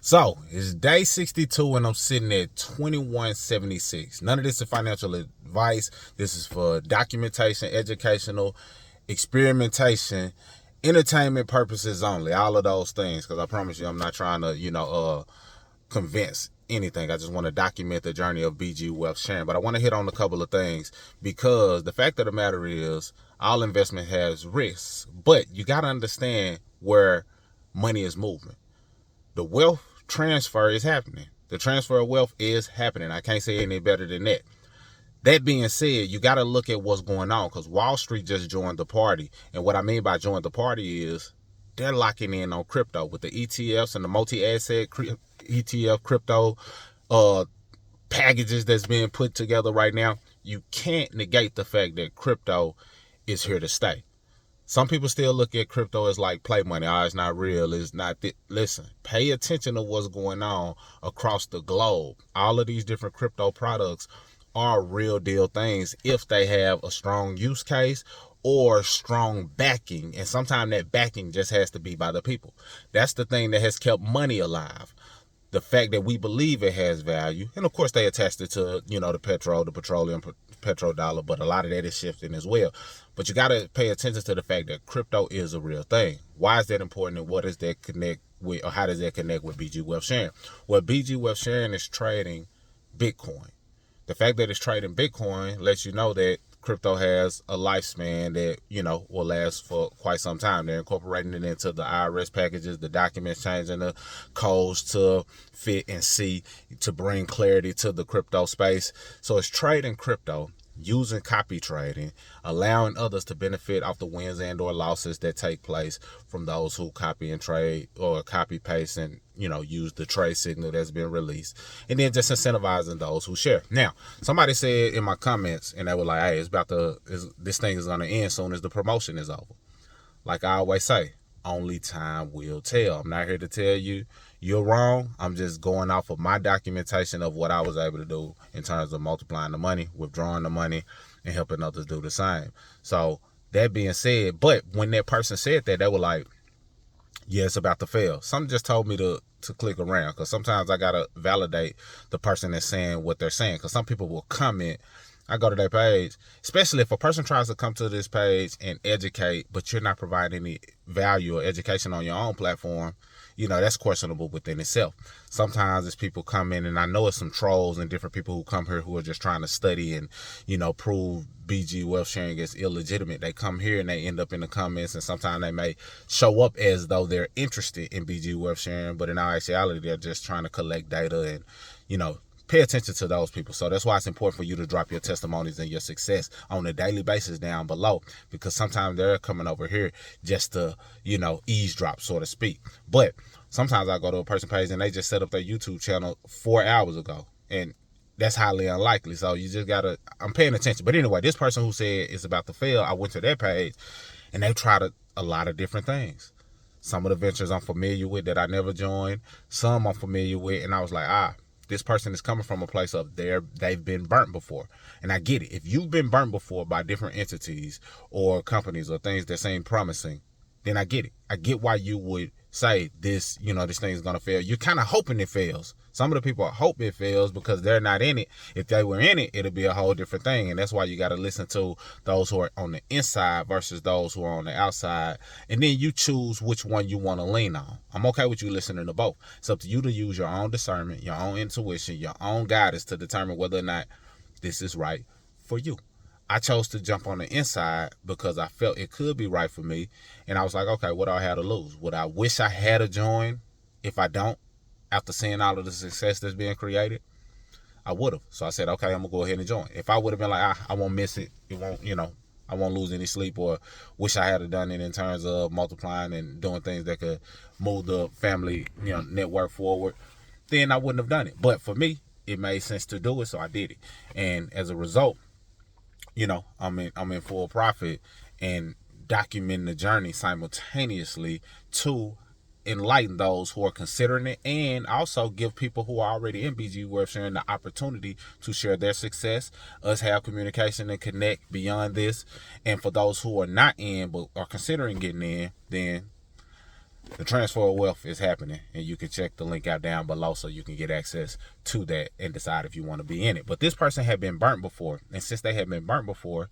So it's day 62 and I'm sitting at 2176. None of this is financial advice. This is for documentation, educational, experimentation, entertainment purposes only. All of those things. Because I promise you, I'm not trying to, convince anything. I just want to document the journey of BG Wealth Sharing. But I want to hit on a couple of things because the fact of the matter is all investment has risks. But you got to understand where money is moving. The wealth transfer is happening. The transfer of wealth is happening. I can't say any better than that. That being said, you got to look at what's going on because Wall Street just joined the party. And what I mean by joined the party is they're locking in on crypto with the ETFs and the multi-asset ETF crypto packages that's being put together right now. You can't negate the fact that crypto is here to stay. Some people still look at crypto as like play money. Oh, it's not real. It's not. Listen, pay attention to what's going on across the globe. All of these different crypto products are real deal things if they have a strong use case or strong backing. And sometimes that backing just has to be by the people. That's the thing that has kept money alive. The fact that we believe it has value. And of course they attached it to, the petroleum petrodollar, but a lot of that is shifting as well. But you got to pay attention to the fact that crypto is a real thing. Why is that important and what does that connect with, or how does that connect with BG Wealth Sharing? Well, BG Wealth Sharing is trading Bitcoin. The fact that it's trading Bitcoin lets you know that crypto has a lifespan that, will last for quite some time. They're incorporating it into the IRS packages, the documents, changing the codes to fit and see to bring clarity to the crypto space. So it's trading crypto, using copy trading, allowing others to benefit off the wins and or losses that take place from those who copy and trade or copy paste and use the trade signal that's been released, and then just incentivizing those who share. Now, somebody said in my comments, and they were like, "Hey, this thing is gonna end soon as the promotion is over." Like I always say, only time will tell. I'm not here to tell you you're wrong. I'm just going off of my documentation of what I was able to do in terms of multiplying the money, withdrawing the money, and helping others do the same. So that being said, but when that person said that, they were like, yeah, it's about to fail. Some just told me to click around because sometimes I got to validate the person that's saying what they're saying because some people will comment. I go to their page, especially if a person tries to come to this page and educate, but you're not providing any value or education on your own platform, that's questionable within itself. Sometimes it's people come in, and I know it's some trolls and different people who come here who are just trying to study and, prove BG Wealth Sharing is illegitimate. They come here and they end up in the comments, and sometimes they may show up as though they're interested in BG Wealth Sharing, but in all actuality, they're just trying to collect data and, pay attention to those people. So that's why it's important for you to drop your testimonies and your success on a daily basis down below, because sometimes they're coming over here just to, eavesdrop, so to speak. But sometimes I go to a person page and they just set up their YouTube channel 4 hours ago, and that's highly unlikely. So you just gotta, I'm paying attention. But anyway, this person who said it's about to fail, I went to their page and they tried a lot of different things. Some of the ventures I'm familiar with that I never joined, some I'm familiar with, and I was like, this person is coming from a place of they've been burnt before. And I get it. If you've been burnt before by different entities or companies or things that seem promising, then I get it. I get why you would say this, this thing is going to fail. You're kind of hoping it fails. Some of the people hope it fails because they're not in it. If they were in it, it'll be a whole different thing. And that's why you got to listen to those who are on the inside versus those who are on the outside. And then you choose which one you want to lean on. I'm okay with you listening to both. It's up to you to use your own discernment, your own intuition, your own guidance to determine whether or not this is right for you. I chose to jump on the inside because I felt it could be right for me. And I was like, okay, what do I have to lose? Would I wish I had a join? If I don't, after seeing all of the success that's being created, I would have. So I said, okay, I'm going to go ahead and join. If I would have been like, I won't miss it. It won't, I won't lose any sleep, or wish I had done it in terms of multiplying and doing things that could move the family, network forward, then I wouldn't have done it. But for me, it made sense to do it. So I did it. And as a result, I'm in full profit and documenting the journey simultaneously to enlighten those who are considering it, and also give people who are already in BG Wealth Sharing the opportunity to share their success, us have communication and connect beyond this. And for those who are not in but are considering getting in, then The transfer of wealth is happening, and you can check the link out down below so you can get access to that and decide if you want to be in it. But this person had been burnt before, and since they had been burnt before,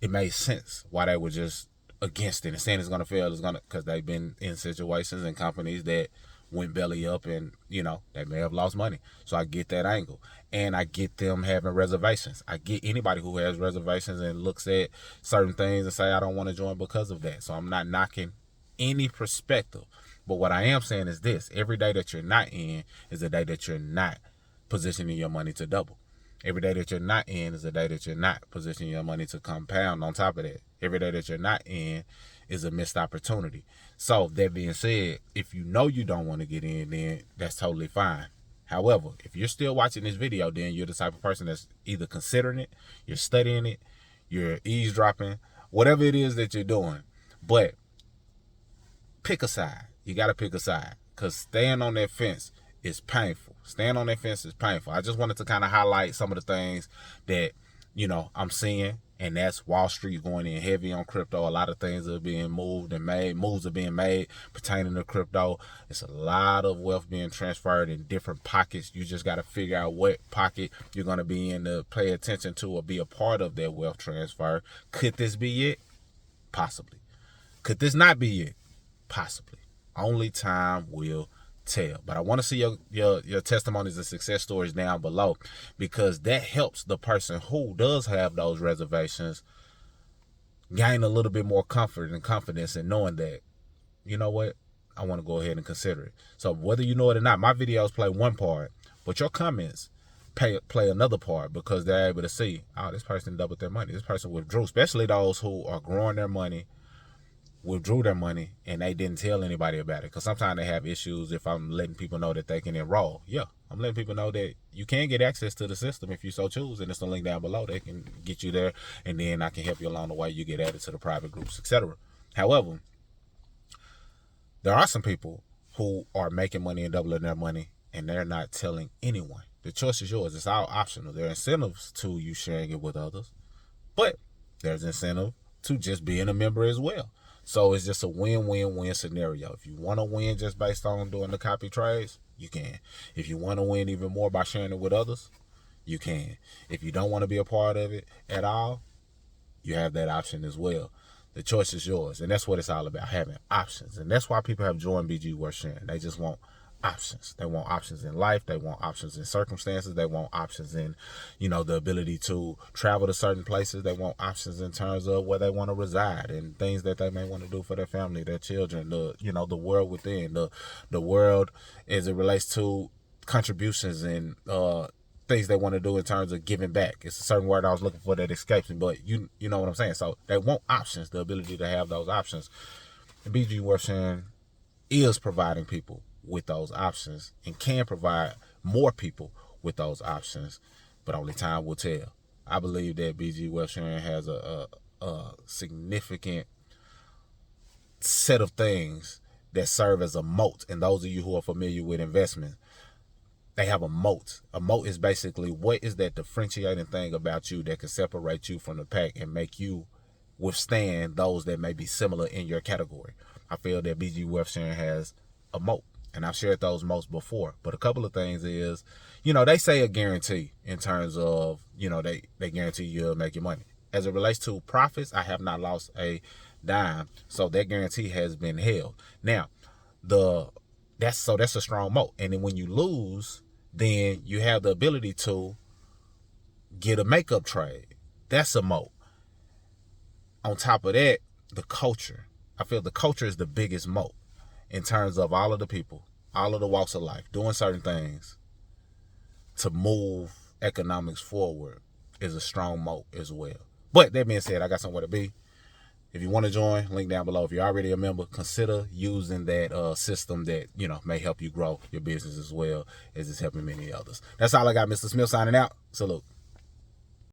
it made sense why they were just against it and saying it's going to fail. It's going to, because they've been in situations and companies that went belly up, and they may have lost money. So I get that angle, and I get them having reservations. I get anybody who has reservations and looks at certain things and say I don't want to join because of that. So I'm not knocking any perspective, but what I am saying is this: every day that you're not in is a day that you're not positioning your money to double. Every day that you're not in is a day that you're not positioning your money to compound on top of that. Every day that you're not in is a missed opportunity. So that being said, if you know you don't want to get in, then that's totally fine. However, if you're still watching this video, then you're the type of person that's either considering it, you're studying it, you're eavesdropping, whatever it is that you're doing. But pick a side. You got to pick a side, because staying on that fence is painful. Staying on that fence is painful. I just wanted to kind of highlight some of the things that, I'm seeing, and that's Wall Street going in heavy on crypto. A lot of things are being moved and made. Moves are being made pertaining to crypto. It's a lot of wealth being transferred in different pockets. You just got to figure out what pocket you're going to be in to pay attention to or be a part of that wealth transfer. Could this be it? Possibly. Could this not be it? Possibly. Only time will tell. But I want to see your testimonies and success stories down below, because that helps the person who does have those reservations gain a little bit more comfort and confidence in knowing that, you know what, I want to go ahead and consider it. So whether you know it or not, my videos play one part, but your comments play another part, because they're able to see, oh, this person doubled their money, this person withdrew, especially those who are growing their money, withdrew their money, and they didn't tell anybody about it. Because sometimes they have issues if I'm letting people know that they can enroll. Yeah, I'm letting people know that you can get access to the system if you so choose, and it's the link down below. They can get you there, and then I can help you along the way. You get added to the private groups, etc. However, there are some people who are making money and doubling their money, and they're not telling anyone. The choice is yours. It's all optional. There are incentives to you sharing it with others, but there's incentive to just being a member as well. So it's just a win-win-win scenario. If you want to win just based on doing the copy trades, you can. If you want to win even more by sharing it with others, you can. If you don't want to be a part of it at all, you have that option as well. The choice is yours. And that's what it's all about, having options. And that's why people have joined BG Worth Sharing. They just want options. They want options in life. They want options in circumstances. They want options in, the ability to travel to certain places. They want options in terms of where they want to reside and things that they may want to do for their family, their children, the world within, the world as it relates to contributions and things they want to do in terms of giving back. It's a certain word I was looking for that escapes me, but you know what I'm saying. So they want options, the ability to have those options. And BG Worth Sharing is providing people with those options and can provide more people with those options, but only time will tell. I believe that BG Worth Sharing has a significant set of things that serve as a moat. And those of you who are familiar with investment, they have a moat. A moat is basically, what is that differentiating thing about you that can separate you from the pack and make you withstand those that may be similar in your category. I feel that BG Worth Sharing has a moat. And I've shared those moats before. But a couple of things is, they say a guarantee in terms of, they guarantee you'll make your money. As it relates to profits, I have not lost a dime. So that guarantee has been held. Now, that's a strong moat. And then when you lose, then you have the ability to get a makeup trade. That's a moat. On top of that, the culture. I feel the culture is the biggest moat. In terms of all of the people, all of the walks of life, doing certain things to move economics forward is a strong moat as well. But that being said, I got somewhere to be. If you want to join, link down below. If you're already a member, consider using that system that, may help you grow your business as well as it's helping many others. That's all I got, Mr. Smith signing out. Salute.